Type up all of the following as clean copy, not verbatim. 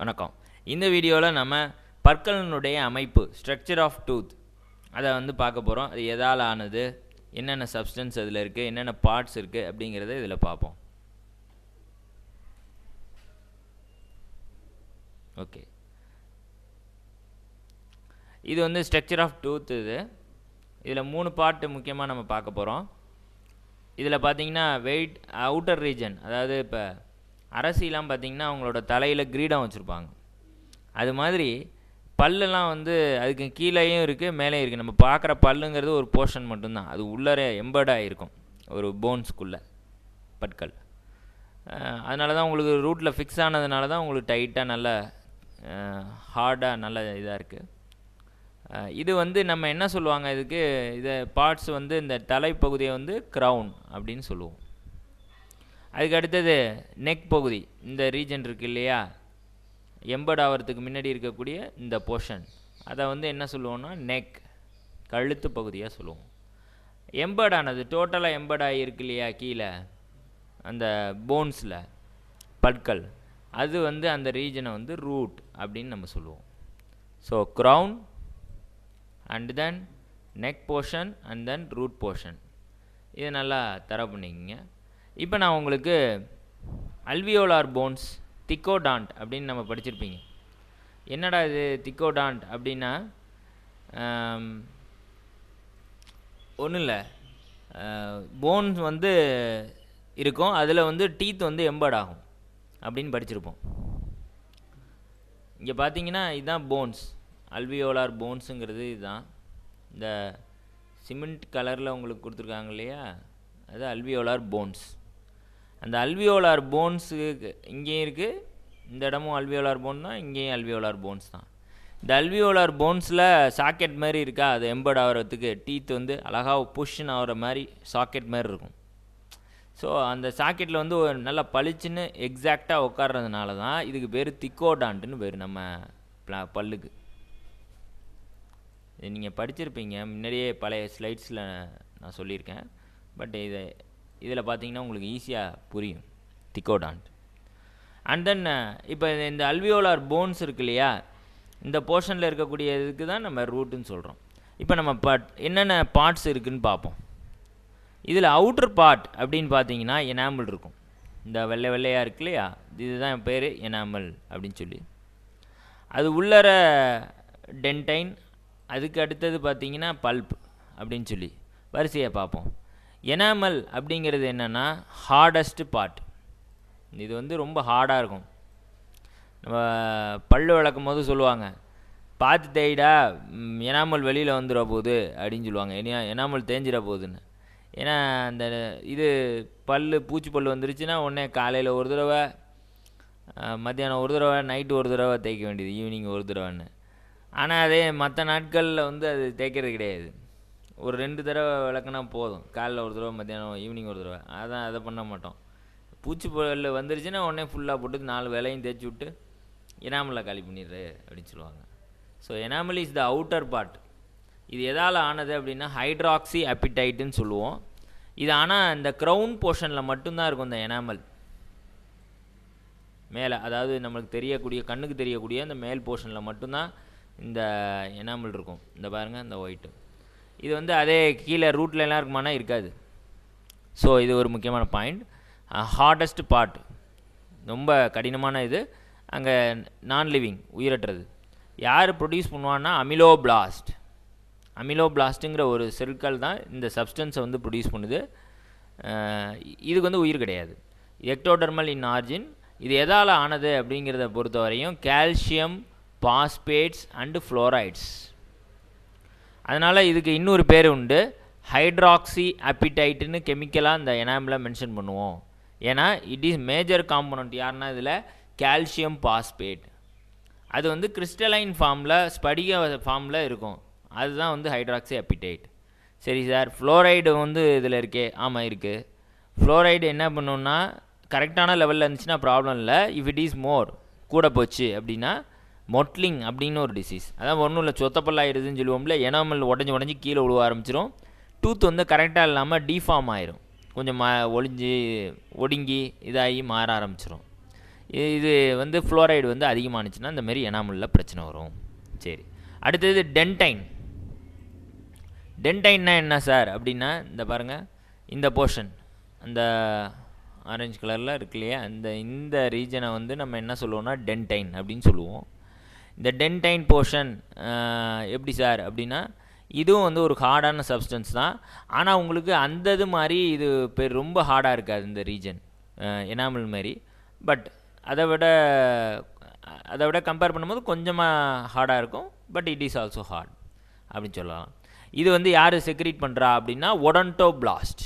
வணக்கம். இந்த வீடியோவில் நம்ம பற்களினுடைய அமைப்பு ஸ்ட்ரக்சர் ஆஃப் டூத் அதை வந்து பார்க்க போகிறோம். அது எதால் ஆனது, என்னென்ன சப்ஸ்டன்ஸ் அதில் இருக்குது, என்னென்ன பார்ட்ஸ் இருக்குது அப்படிங்கிறத இதில் பார்ப்போம். ஓகே, இது வந்து ஸ்ட்ரக்சர் ஆஃப் டூத். இதில் 3 பார்ட்டு முக்கியமாக நம்ம பார்க்க போகிறோம். இதில் பார்த்தீங்கன்னா வெயிட் அவுட்டர் ரீஜன், அதாவது இப்போ அரசியெலாம் பார்த்திங்கன்னா அவங்களோட தலையில் கிரீடம் வச்சுருப்பாங்க. அது மாதிரி பல்லெல்லாம் வந்து அதுக்கு கீழேயும் இருக்குது மேலேயும் இருக்குது. நம்ம பார்க்குற பல்லுங்கிறது ஒரு போர்ஷன் மட்டும்தான், அது உள்ளரே எம்பர்டாக இருக்கும் ஒரு போன்ஸுக்குள்ளே பற்கள். அதனால தான் உங்களுக்கு ரூட்டில் ஃபிக்ஸ் ஆனதுனால தான் உங்களுக்கு டைட்டாக நல்ல ஹார்டாக நல்ல இதாக இருக்குது. இது வந்து நம்ம என்ன சொல்லுவாங்க, இதுக்கு இதை பார்ட்ஸ் வந்து இந்த தலைப்பகுதியை வந்து க்ரவுன் அப்படின்னு சொல்லுவோம். அதுக்கு அடுத்தது நெக் பகுதி, இந்த ரீஜன் இருக்குது இல்லையா, எம்பர்ட் ஆகிறதுக்கு முன்னாடி இருக்கக்கூடிய இந்த போர்ஷன், அதை வந்து என்ன சொல்லுவோம்னா நெக், கழுத்து பகுதியாக சொல்லுவோம். எம்பர்ட் ஆனது டோட்டலாக எம்பர்ட் ஆகியிருக்கு இல்லையா கீழே அந்த போன்ஸில் பற்கள், அது வந்து அந்த ரீஜனை வந்து ரூட் அப்படின்னு நம்ம சொல்லுவோம். So crown and then neck portion and then root portion, இது நல்லா தர பண்ணிக்கிங்க. இப்போ நான் உங்களுக்கு அல்வியோலார் போன்ஸ், திக்கோடாண்ட் அப்படின்னு நம்ம படிச்சிருப்பீங்க. என்னடா இது திக்கோடாண்ட் அப்படின்னா, ஒன்றும் இல்லை, போன்ஸ் வந்து இருக்கும், அதில் வந்து டீத் வந்து எம்பர்ட் ஆகும் அப்படின்னு படிச்சிருப்போம். இங்கே பார்த்தீங்கன்னா இதுதான் போன்ஸ், அல்வியோலார் போன்ஸுங்கிறது இதுதான். இந்த சிமெண்ட் கலரில் உங்களுக்கு கொடுத்துருக்காங்க இல்லையா, அது அல்வியோலார் போன்ஸ். அந்த அல்வியோலார் போன்ஸு இங்கேயும் இருக்குது, இந்த இடமும் அல்வியோலார் போன் தான், இங்கேயும் அல்வியோலார் போன்ஸ் தான். இந்த அல்வியோலார் போன்ஸில் சாக்கெட் மாதிரி இருக்கா, அது எம்பர்ட் ஆகிறதுக்கு டீத் வந்து அழகாக புஷ்ன்னு ஆகிற மாதிரி சாக்கெட் மாதிரி இருக்கும். ஸோ அந்த சாக்கெட்டில் வந்து ஒரு நல்லா பளிச்சுன்னு எக்ஸாக்டாக உட்கார்றதுனால தான் இதுக்கு பேர் திக்கோடாண்ட்டுன்னு பேர் நம்ம பல்லுக்கு. இது நீங்கள் படிச்சிருப்பீங்க முன்னாடியே, பழைய ஸ்லைட்ஸில் நான் சொல்லியிருக்கேன். பட் இதில் பார்த்தீங்கன்னா உங்களுக்கு ஈஸியாக புரியும் திக்கோடாண்ட். அண்ட் தென் இப்போ இந்த அல்வியோலார் போன்ஸ் இருக்கு இல்லையா, இந்த போர்ஷனில் இருக்கக்கூடிய இதுக்கு தான் நம்ம ரூட்டுன்னு சொல்கிறோம். இப்போ நம்ம என்னென்ன பார்ட்ஸ் இருக்குதுன்னு பார்ப்போம். இதில் அவுட்டர் பார்ட் அப்படின்னு பார்த்தீங்கன்னா எனாமல் இருக்கும், இந்த வெள்ளை வெள்ளையாக இருக்கு இல்லையா, இதுதான் பேர் எனாமல் அப்படின்னு சொல்லி. அது உள்ளர டென்டைன், அதுக்கு அடுத்தது பார்த்தீங்கன்னா பல்ப் அப்படின்னு சொல்லி வரிசையை பார்ப்போம். எனாமல் அப்படிங்கிறது என்னென்னா ஹார்டஸ்ட்டு பார்ட். இது வந்து ரொம்ப ஹார்டாக இருக்கும். நம்ம பல்லு விளக்கும் போது சொல்லுவாங்க, பார்த்து தேய்டா எனாமல் வெளியில் வந்துட போகுது அப்படின்னு சொல்லுவாங்க, எனாமல் தேஞ்சிட போகுதுன்னு. ஏன்னா அந்த இது பூச்சி பல் வந்துருச்சுன்னா உடனே காலையில் ஒரு தடவை, மத்தியானம் ஒரு தடவை, நைட்டு ஒரு தடவை தேய்க்க வேண்டியது, ஈவினிங் ஒரு தடவைன்னு. ஆனால் அதே மற்ற நாட்களில் வந்து அது தேய்க்கிறது கிடையாது, ஒரு 2 தடவை விளக்குனா போதும், காலைல ஒரு தடவை, மத்தியானம், ஈவினிங் ஒரு தடவை. அதான் அதை பண்ண மாட்டோம். பூச்சி பல் வந்துருச்சுன்னா உடனே ஃபுல்லாக போட்டு 4 வேலையும் தேய்ச்சி விட்டு எனாமலில் காலி பண்ணிடுற அப்படின்னு சொல்லுவாங்க. So enamel is the outer part. இது எதால் ஆனது அப்படின்னா ஹைட்ராக்சி அப்பிடைட்டுன்னு சொல்லுவோம். இது ஆனால் இந்த க்ரவுன் போர்ஷனில் மட்டும்தான் இருக்கும் இந்த எனாமல் மேலே, அதாவது நம்மளுக்கு தெரியக்கூடிய, கண்ணுக்கு தெரியக்கூடிய அந்த மேல் போர்ஷனில் மட்டும்தான் இந்த எனாமல் இருக்கும். இந்த பாருங்கள், இந்த ஒயிட்டு. இது வந்து அதே கீழே ரூட்லலாம் இருக்குமானா இருக்காது. ஸோ இது ஒரு முக்கியமான பாயிண்ட். ஹார்டஸ்ட் பார்ட், ரொம்ப கடினமான இது. அங்கே நான் லிவிங், உயிரற்றது. யார் ப்ரொடியூஸ் பண்ணுவான்னா அமிலோபிளாஸ்ட். அமிலோபிளாஸ்ட்டுங்கிற ஒரு செல்கள் தான் இந்த சப்ஸ்டன்ஸை வந்து ப்ரொடியூஸ் பண்ணுது. இதுக்கு வந்து உயிர் கிடையாது. எக்டோடர்மல் இன் ஆர்ஜின். இது எதால் ஆனது அப்படிங்கிறத பொறுத்த வரையும் கால்சியம், பாஸ்பேட்ஸ் அண்டு ஃப்ளோரைட்ஸ். அதனால் இதுக்கு இன்னொரு பேர் உண்டு, ஹைட்ராக்சி அப்பிடைட்டுன்னு கெமிக்கலாக இந்த எனாமில் மென்ஷன் பண்ணுவோம். ஏன்னா இட் இஸ் மேஜர் காம்போனண்ட். யாருன்னா இதில் கால்சியம் பாஸ்பேட், அது வந்து கிறிஸ்டலைன் ஃபார்மில், ஸ்படிக ஃபார்மில் இருக்கும், அதுதான் வந்து ஹைட்ராக்சி அப்பிடைட். சரி சார், ஃப்ளோரைடு வந்து இதில் இருக்கே, ஆமாம் இருக்குது. ஃப்ளோரைடு என்ன பண்ணுன்னா கரெக்டான லெவலில் இருந்துச்சுன்னா ப்ராப்ளம் இல்லை. இஃப் இட் இஸ் மோர், கூட போச்சு அப்படின்னா மொட்லிங் அப்படின்னு ஒரு டிசீஸ், அதான் ஒன்றும் இல்லை, சொத்தப்பல்லாயிருதுன்னு சொல்லுவோம்ல. எனாமல் உடஞ்சி கீழே விழுவ ஆரம்பிச்சிடும். டூத் வந்து கரெக்டாக இல்லாமல் டீஃபார்ம் ஆயிரும், கொஞ்சம் ஒடுங்கி இதாகி மாற ஆரம்பிச்சிடும். இது வந்து ஃப்ளோரைடு வந்து அதிகமானுச்சுன்னா இந்த மாதிரி எனாமலில் பிரச்சனை வரும். சரி, அடுத்தது டென்டைன். டென்டைன்னா என்ன சார் அப்படின்னா, இந்த பாருங்கள், இந்த போர்ஷன் அந்த ஆரஞ்சு கலரில் இருக்கு இல்லையா, இந்த ரீஜனை வந்து நம்ம என்ன சொல்லுவோம்னா டென்டைன் அப்படின்னு சொல்லுவோம். இந்த டென்டைன் போர்ஷன் எப்படி சார் அப்படின்னா, இதுவும் வந்து ஒரு ஹார்டான சப்ஸ்டன்ஸ் தான். ஆனால் உங்களுக்கு அந்த இது மாதிரி இது ரொம்ப ஹார்டாக இருக்காது இந்த ரீஜன் எனாமல் மாதிரி. பட் அதை விட கம்பேர் பண்ணும்போது கொஞ்சமாக ஹார்டாக இருக்கும். But it is also hard அப்படின்னு சொல்லலாம். இது வந்து யார் செக்ரீட் பண்ணுறா அப்படின்னா ஒடன்டோபிளாஸ்ட்.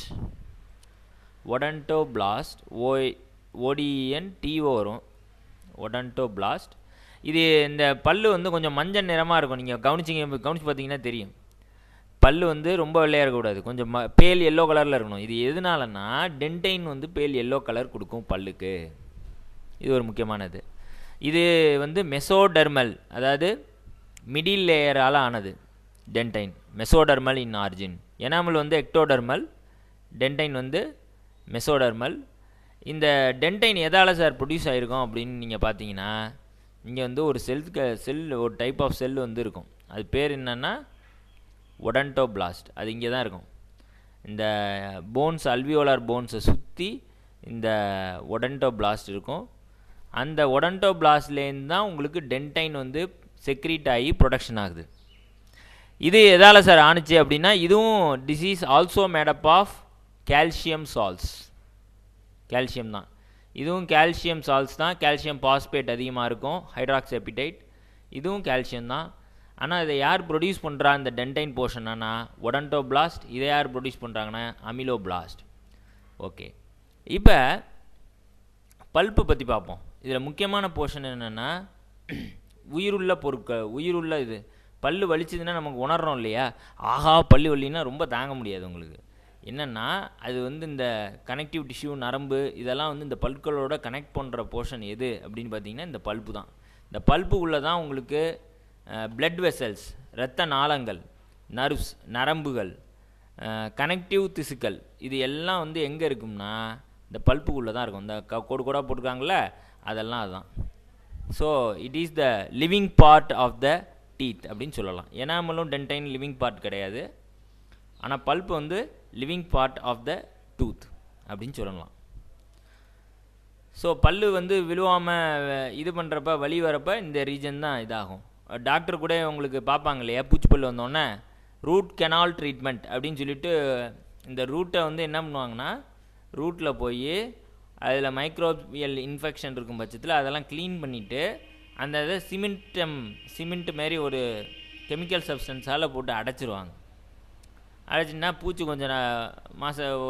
ஒடன்டோபிளாஸ்ட் ODENTO வரும், ஒடன்டோபிளாஸ்ட். இது இந்த பல்லு வந்து கொஞ்சம் மஞ்சள் நிறமாக இருக்கும். நீங்கள் கவனிச்சு பார்த்தீங்கன்னா தெரியும். பல்லு வந்து ரொம்ப வெள்ளையாக இருக்கக்கூடாது, கொஞ்சம் பேல் எல்லோ கலரில் இருக்கணும். இது எதனாலன்னா டென்டைன் வந்து பேல் எல்லோ கலர் கொடுக்கும் பல்லுக்கு. இது ஒரு முக்கியமானது. இது வந்து மெசோடெர்மல், அதாவது மிடில் லேயரால் ஆனது டென்டைன். மெசோடெர்மல் இன் ஆர்ஜின். எனாமல் வந்து எக்டோடெர்மல், டென்டைன் வந்து மெசோடெர்மல். இந்த டென்டைன் எதால் சார் ப்ரொடியூஸ் ஆகிருக்கும் அப்படின்னு நீங்கள் பார்த்தீங்கன்னா, இங்கே வந்து ஒரு செல் ஒரு டைப் ஆஃப் செல் வந்து இருக்கும். அது பேர் என்னென்னா ஒடன்டோபிளாஸ்ட். அது இங்கே தான் இருக்கும். இந்த போன்ஸ், அல்வியோலார் போன்ஸை சுற்றி இந்த ஒடன்டோபிளாஸ்ட் இருக்கும். அந்த ஒடன்டோபிளாஸ்ட்லேருந்து தான் உங்களுக்கு டென்டைன் வந்து செக்ரீட் ஆகி ப்ரொடக்ஷன் ஆகுது. இது எதால் சார் ஆணுச்சு அப்படின்னா, இதுவும் tissues also made up of calcium salts. Calcium தான், இதுவும் கால்சியம் சால்ட்ஸ் தான். கால்சியம் பாஸ்பேட் அதிகமாக இருக்கும், ஹைட்ராக்சிஅப்பிடைட். இதுவும் கால்சியம் தான். ஆனால் இதை யார் ப்ரொடியூஸ் பண்ணுறா இந்த டென்டைன் போர்ஷன்னா ஒடன்டோபிளாஸ்ட். இதை யார் ப்ரொடியூஸ் பண்ணுறாங்கன்னா அமிலோபிளாஸ்ட். ஓகே, இப்போ பல்ப்பு பற்றி பார்ப்போம். இதில் முக்கியமான போர்ஷன் என்னென்னா உயிருள்ள பொருட்கள், உயிருள்ள இது. பல்லு வலிச்சதுன்னா நமக்கு உணர்றோம் இல்லையா, ஆஹா பல்லு வலின்னா ரொம்ப தாங்க முடியாது உங்களுக்கு. என்னென்னா அது வந்து இந்த கனெக்டிவ் டிஷ்யூ, நரம்பு, இதெல்லாம் வந்து இந்த பல்களோட கனெக்ட் பண்ணுற போர்ஷன் எது அப்படின்னு பார்த்தீங்கன்னா இந்த பல்ப்பு தான். இந்த பல்ப்புக்குள்ளே தான் உங்களுக்கு பிளட் வெசல்ஸ், இரத்த நாளங்கள், நர்வ்ஸ், நரம்புகள், கனெக்டிவ் திசுக்கள், இது எல்லாம் வந்து எங்கே இருக்கும்னா இந்த பல்ப்புக்குள்ளே தான் இருக்கும். இந்த கோடு கோடாக போட்டிருக்காங்களே அதெல்லாம் அதுதான். So it is the living part of the teeth அப்படின்னு சொல்லலாம். எனாமலும் டென்டைன் லிவிங் பார்ட் கிடையாது, ஆனால் பல்ப்பு வந்து living part of the tooth அப்படின்னு சொல்லலாம். ஸோ பல்லு வந்து விழுவாமல் இது பண்ணுறப்ப, வலி வரப்போ இந்த ரீஜன் தான் இதாகும். டாக்டர் கூட உங்களுக்கு பார்ப்பாங்க இல்லையா, பூச்சிப்பல் வந்தோடனே ரூட் கெனால் ட்ரீட்மெண்ட் அப்படின்னு சொல்லிட்டு இந்த ரூட்டை வந்து என்ன பண்ணுவாங்கன்னா, ரூட்டில் போய் அதில் மைக்ரோபியல் இன்ஃபெக்ஷன் இருக்கும் பட்சத்தில் அதெல்லாம் க்ளீன் பண்ணிவிட்டு அந்த இதை சிமெண்ட் மாரி ஒரு கெமிக்கல் சப்ஸ்டன்ஸால் போட்டு அடைச்சிருவாங்க. அடைச்சின்னா பூச்சி கொஞ்சம்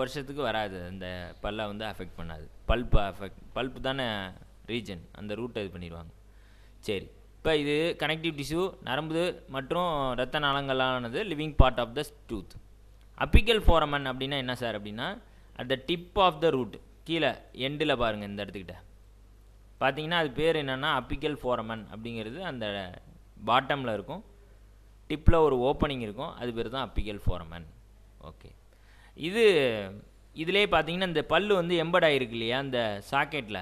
வருஷத்துக்கு வராது, அந்த பல்லை வந்து அஃபெக்ட் பண்ணாது. பல்ப்பு தானே ரீஜன், அந்த ரூட்டை இது பண்ணிடுவாங்க. சரி, இப்போ இது கனெக்டிவ் டிஷ்யூ, நரம்பு மற்றும் இரத்த நாளங்களானது living part of the tooth. Apical foramen அப்படின்னா என்ன சார் அப்படின்னா, at the tip of the root, கீழே எண்டில் பாருங்கள், இந்த இடத்துக்கிட்ட பார்த்தீங்கன்னா அது பேர் என்னென்னா அப்பிக்கல் ஃபோரமன் அப்படிங்கிறது அந்த பாட்டமில் இருக்கும். டிப்பில் ஒரு ஓப்பனிங் இருக்கும், அது பேர் தான் அப்பிக்கல் ஃபோரமன். ஓகே, இதிலே பார்த்தீங்கன்னா இந்த பல்லு வந்து எம்பட் ஆகிருக்கு இல்லையா, இந்த சாக்கெட்டில்,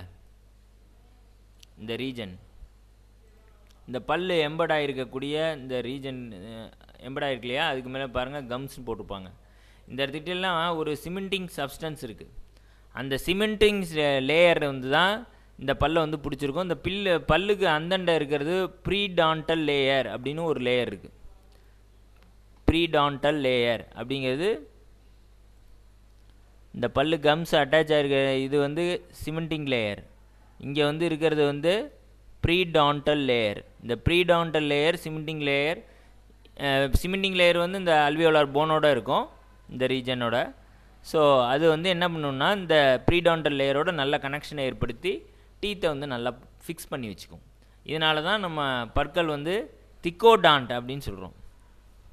இந்த ரீஜன், இந்த பல்லு எம்பட் ஆகிருக்கக்கூடிய இந்த ரீஜன் எம்பட் ஆகிருக்கு இல்லையா, அதுக்கு மேலே பாருங்கள் கம்ஸ்ன்னு போட்டிருப்பாங்க. இந்த இடத்துக்கிட்டலாம் ஒரு சிமெண்டிங் சப்ஸ்டன்ஸ் இருக்குது. அந்த சிமெண்டிங் லேயர் வந்து தான் இந்த பல்லை வந்து பிடிச்சிருக்கும். இந்த பல்லுக்கு அந்தண்டை இருக்கிறது ப்ரீடான்டல் லேயர் அப்படின்னு ஒரு லேயர் இருக்குது. ப்ரீடான்டல் லேயர் அப்படிங்கிறது இந்த பல்லு கம்ஸ் அட்டாச் ஆகிருக்க இது வந்து சிமெண்டிங் லேயர். இங்கே வந்து இருக்கிறது வந்து ப்ரீடான்டல் லேயர். இந்த ப்ரீடான்டல் லேயர் சிமெண்டிங் லேயர் வந்து இந்த அல்வியோலார் போனோட இருக்கும் இந்த ரீஜனோட. ஸோ அது வந்து என்ன பண்ணணும்னா இந்த ப்ரீடான்டல் லேயரோட நல்ல கனெக்ஷனை ஏற்படுத்தி டீத்தை வந்து நல்லா ஃபிக்ஸ் பண்ணி வச்சுக்கும். இதனால தான் நம்ம பற்கள் வந்து திக்கோடான்ட் அப்படின்னு சொல்கிறோம்.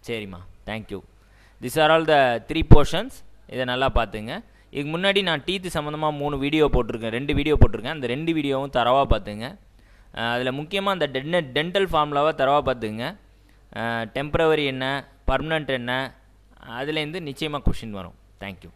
சரிம்மா, thank you. This are all the 3 portions. இதை நல்லா பார்த்துங்க. இதுக்கு முன்னாடி நான் டீத்து சம்மந்தமாக 2 வீடியோ போட்டிருக்கேன். அந்த 2 வீடியோவும் தரவாக பார்த்துங்க. அதில் முக்கியமாக அந்த டென்டல் ஃபார்முலாவை தரவாக பார்த்துங்க. டெம்பரவரி என்ன, பர்மனண்ட் என்ன, அதுலேருந்து நிச்சயமாக கொஷின் வரும். தேங்க்யூ.